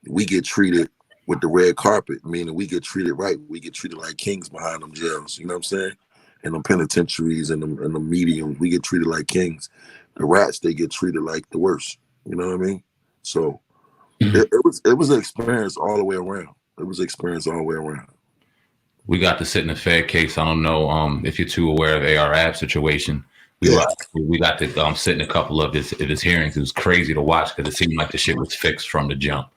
we get treated with the red carpet, meaning we get treated right. We get treated like kings behind them jails. You know what I'm saying? In them penitentiaries and the mediums, we get treated like kings. The rats, they get treated like the worst. You know what I mean? So it was an experience all the way around. It was an experience all the way around. We got to sit in a Fed case. I don't know if you're too aware of AR situation. Yeah. We got to sit in a couple of his hearings. It was crazy to watch because it seemed like the shit was fixed from the jump.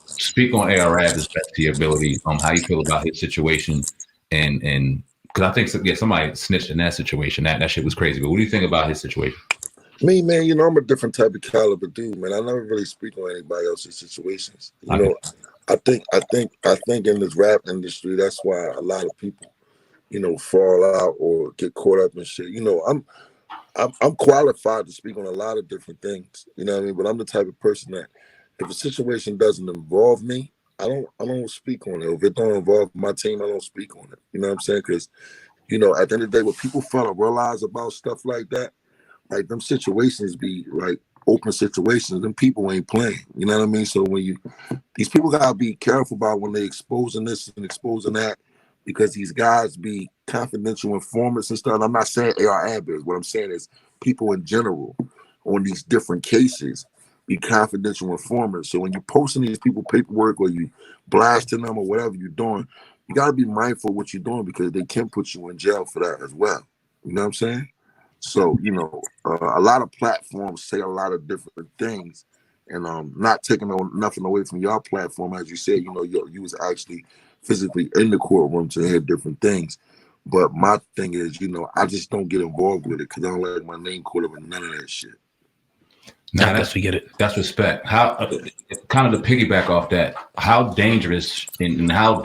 Speak on AR as best to your ability. How you feel about his situation, and because I think somebody snitched in that situation. That shit was crazy. But what do you think about his situation? Me, man, you know, I'm a different type of caliber dude, man. I never really speak on anybody else's situations. You know, I think in this rap industry, that's why a lot of people, you know, fall out or get caught up in shit. You know, I'm qualified to speak on a lot of different things. You know what I mean? But I'm the type of person that if a situation doesn't involve me, I don't speak on it. If it don't involve my team, I don't speak on it. You know what I'm saying? Because, you know, at the end of the day, what people fail to realize about stuff like that, like them situations be like open situations, them people ain't playing. You know what I mean? So when these people gotta be careful about when they exposing this and exposing that, because these guys be confidential informants and stuff. And I'm not saying AR Abbers. What I'm saying is people in general on these different cases be confidential informants. So when you posting these people paperwork or you blasting them or whatever you're doing, you got to be mindful of what you're doing because they can put you in jail for that as well. You know what I'm saying? So, you know, a lot of platforms say a lot of different things, and not taking nothing away from your platform. As you said, you know, you was actually physically in the courtroom to hear different things. But my thing is, you know, I just don't get involved with it because I don't like my name called up and none of that shit. Nah, that's respect. How kind of to piggyback off that, how dangerous and how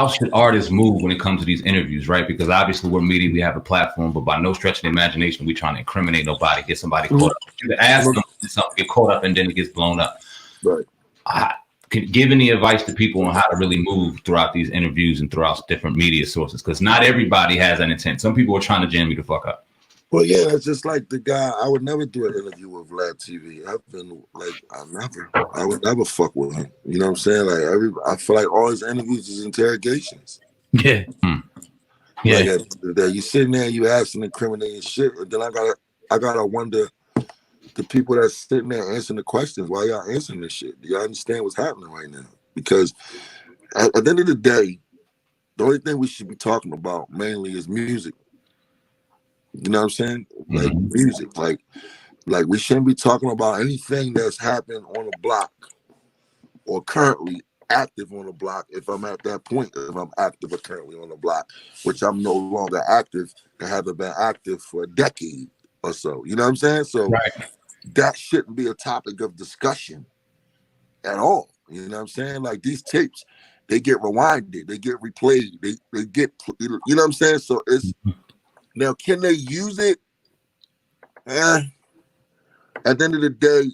should artists move when it comes to these interviews, right? Because obviously we're media, we have a platform, but by no stretch of the imagination we trying to incriminate nobody, get somebody caught up. You ask them something, get caught up, and then it gets blown up. Right. Give any advice to people on how to really move throughout these interviews and throughout different media sources? Because not everybody has that intent. Some people are trying to jam you the fuck up. Well, yeah, it's just like the guy. I would never do an interview with Vlad TV. I've been like, I would never fuck with him. You know what I'm saying? Like I feel like all his interviews is interrogations. Yeah. Like at the end of the day, you sitting there, you asking incriminating shit, and then I gotta wonder the people that's sitting there answering the questions. Why y'all answering this shit? Do y'all understand what's happening right now? Because at the end of the day, the only thing we should be talking about mainly is music. You know what I'm saying? Like music. Like we shouldn't be talking about anything that's happened on the block or currently active on the block. If I'm at that point, if I'm active or currently on the block, which I'm no longer active and haven't been active for a decade or so. You know what I'm saying? So that shouldn't be a topic of discussion at all. You know what I'm saying? Like these tapes, they get rewinded, they get replayed, they get, you know what I'm saying? So it's, now, can they use it? At the end of the day,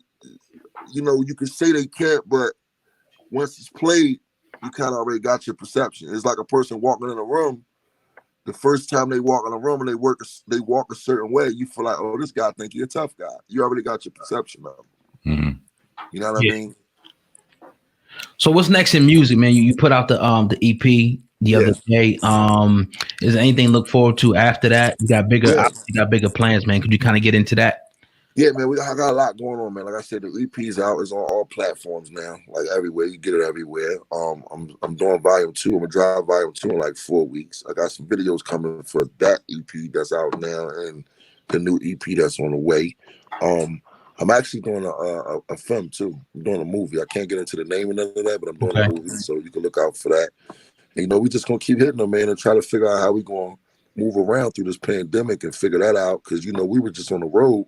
you know, you can say they can't, but once it's played, you kind of already got your perception. It's like a person walking in a room. The first time they walk in a room and they walk a certain way, you feel like, oh, this guy think you're a tough guy. You already got your perception of him. You know what I mean? So what's next in music, man? You put out the EP the other day. Is there anything to look forward to after that? You got bigger plans, man. Could you kind of get into that? Yeah, man, I got a lot going on, man. Like I said, the EP's out. It's on all platforms now, like everywhere. You get it everywhere. I'm doing volume 2. I'm gonna drop volume 2 in like 4 weeks. I got some videos coming for that EP that's out now and the new EP that's on the way. I'm actually doing a film too. I'm doing a movie. I can't get into the name and none of that, but I'm doing a movie, so you can look out for that. And, you know, we just gonna keep hitting them, man, and try to figure out how we gonna move around through this pandemic and figure that out. Because, you know, we were just on the road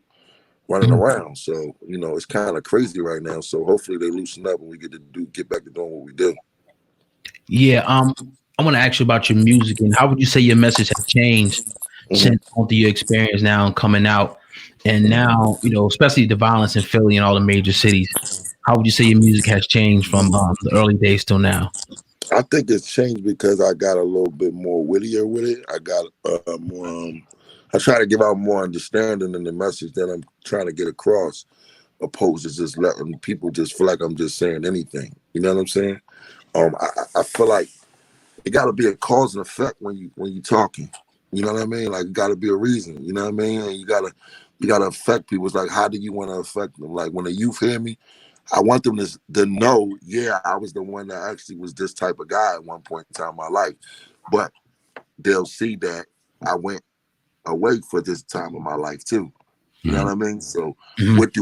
running around. So, you know, it's kind of crazy right now. So hopefully they loosen up and we get back to doing what we do. Yeah. I want to ask you about your music and how would you say your message has changed since going through your experience now and coming out, and now, you know, especially the violence in Philly and all the major cities. How would you say your music has changed from the early days till now? I think it's changed because I got a little bit more wittier with it. I got more. I try to give out more understanding in the message that I'm trying to get across. opposed to just letting people just feel like I'm just saying anything. You know what I'm saying? I feel like it got to be a cause and effect when you talking. You know what I mean? Like, it got to be a reason. You know what I mean? And you gotta affect people. It's like, how do you want to affect them? Like, when the youth hear me, I want them to know, yeah, I was the one that actually was this type of guy at one point in time in my life. But they'll see that I went away for this time of my life too. You know what I mean? So what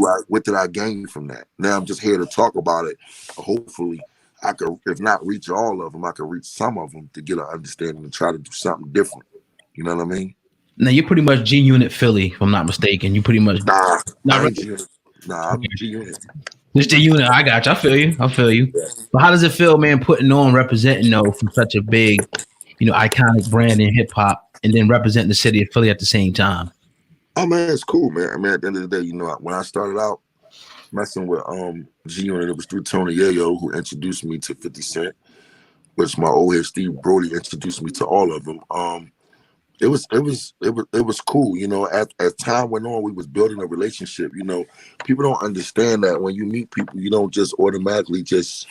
did I gain from that? Now I'm just here to talk about it. Hopefully I could, if not reach all of them, I could reach some of them to get an understanding and try to do something different. You know what I mean? Now you're pretty much G Unit Philly, if I'm not mistaken. You pretty much Nah, not I really. ain't G Unit. Nah, I'm G Unit. Just G Unit. I got you. I feel you. I feel you. Yeah. But how does it feel, man, putting on, representing though from such a big, iconic brand in hip hop, and then representing the city of Philly at the same time? Oh man, it's cool, man. I mean, at the end of the day, when I started out messing with G Unit, it was through Tony Yayo who introduced me to 50 Cent, which my old head Steve Brody introduced me to all of them. It was cool, as time went on, we was building a relationship. People don't understand that when you meet people, you don't just automatically just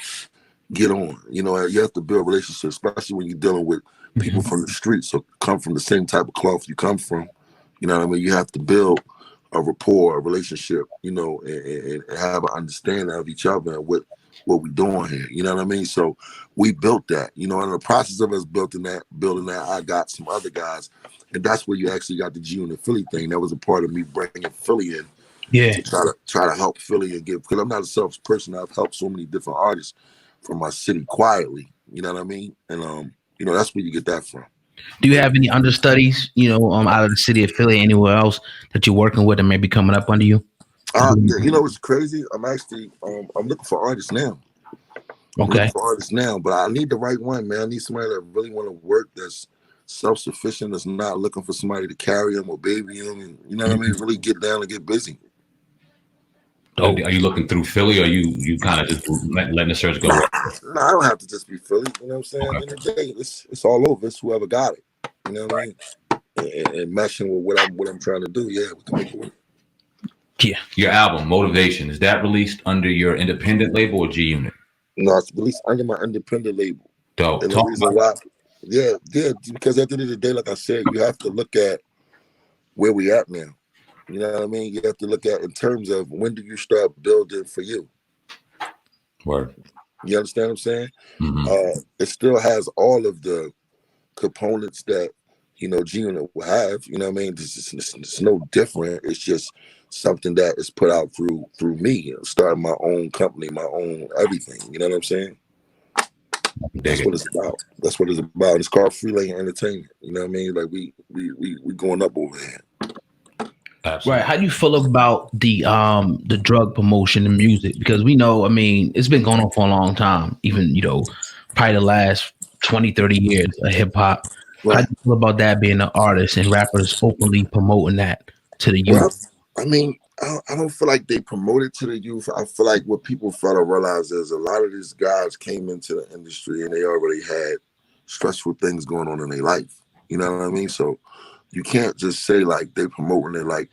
get on. You have to build relationships, especially when you're dealing with people from the streets or come from the same type of cloth you come from. You know what I mean? You have to build a rapport, a relationship, and have an understanding of each other and what we doing here. You know what I mean? So we built that. In the process of us building that, I got some other guys, and that's where you actually got the G Unit Philly thing. That was a part of me bringing Philly in, to try to help Philly and give. Because I'm not a selfish person. I've helped so many different artists from my city quietly. You know what I mean? And that's where you get that from. Do you have any understudies, out of the city of Philly, anywhere else that you're working with and maybe coming up under you? Yeah, it's crazy. I'm actually I'm looking for artists now. Okay. But I need the right one, man. I need somebody that really want to work, that's self-sufficient, that's not looking for somebody to carry them or baby them, and you know what I mean? Really get down and get busy. Are you looking through Philly, or you kind of just letting the search go? Nah, I don't have to just be Philly. You know what I'm saying? Okay. At the end of the day, it's all over. It's whoever got it. You know what I mean? And meshing with what I'm trying to do. Yeah, we can make it work. Yeah. Your album, Motivation, is that released under your independent label or G Unit? No, it's released under my independent label. Dope. And the reason why, because at the end of the day, like I said, you have to look at where we at now. You know what I mean? You have to look at in terms of when do you start building for you. Word. You understand what I'm saying? It still has all of the components that G Unit will have. You know what I mean? It's no different. It's just something that is put out through me, starting my own company, my own everything. You know what I'm saying? That's what it's about. That's what it's about. It's called Freelane Entertainment. You know what I mean? Like we going up over here. Absolutely. Right. How do you feel about the drug promotion in music? Because we know, I mean, it's been going on for a long time, even, probably the last 20, 30 years of hip hop. Right. How do you feel about that being an artist and rappers openly promoting that to the youth? Well, I mean, I don't feel like they promote it to the youth. I feel like what people fail to realize is a lot of these guys came into the industry and they already had stressful things going on in their life. You know what I mean? So you can't just say like they promoting it. Like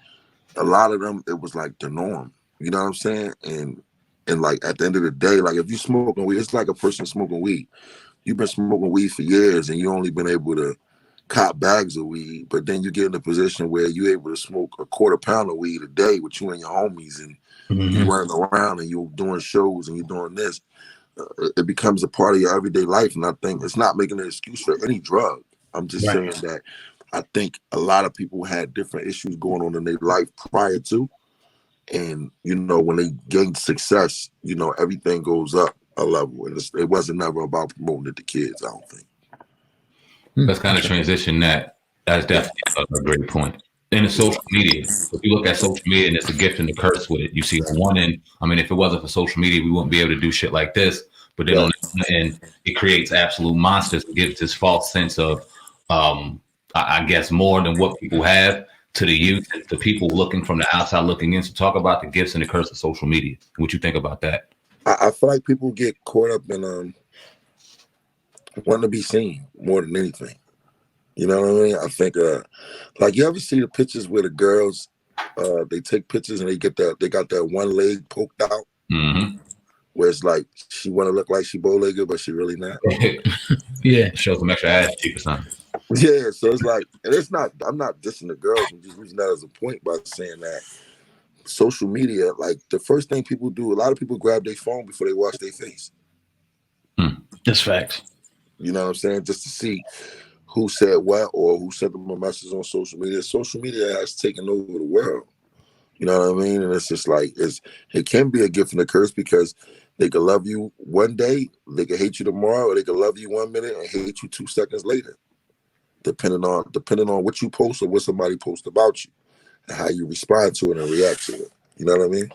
a lot of them, it was like the norm. You know what I'm saying? And like at the end of the day, like if you smoking weed, it's like a person smoking weed. You've been smoking weed for years and you only been able to cop bags of weed, but then you get in a position where you're able to smoke a quarter pound of weed a day with you and your homies, and you running around and you're doing shows and you're doing this. It becomes a part of your everyday life, and I think it's not making an excuse for any drug. I'm just saying that I think a lot of people had different issues going on in their life prior to, and when they gain success, everything goes up a level, and it wasn't never about promoting it to kids. I don't think. Let's kind of transition that. That's definitely a great point. In the social media, if you look at social media, and it's a gift and a curse with it. You see on one end, I mean, if it wasn't for social media, we wouldn't be able to do shit like this. But then on the other end, it creates absolute monsters. It gives this false sense of, I guess, more than what people have to the youth, the people looking from the outside looking in. So talk about the gifts and the curse of social media. What you think about that? I feel like people get caught up in wanting to be seen more than anything. You know what I mean? I think, like, you ever see the pictures where the girls they take pictures and they got that one leg poked out, where it's like she want to look like she bow-legged, but she really not. Yeah, show some extra ass cheek or something. Yeah, so it's like, and it's not. I'm not dissing the girls. I'm just using that as a point by saying that social media, like the first thing people do, a lot of people grab their phone before they wash their face. That's facts. You know what I'm saying? Just to see who said what or who sent them a message on social media. Social media has taken over the world. You know what I mean? And it's just like, it can be a gift and a curse, because they could love you one day, they could hate you tomorrow, or they could love you 1 minute and hate you 2 seconds later, depending on what you post or what somebody posts about you and how you respond to it and react to it. You know what I mean?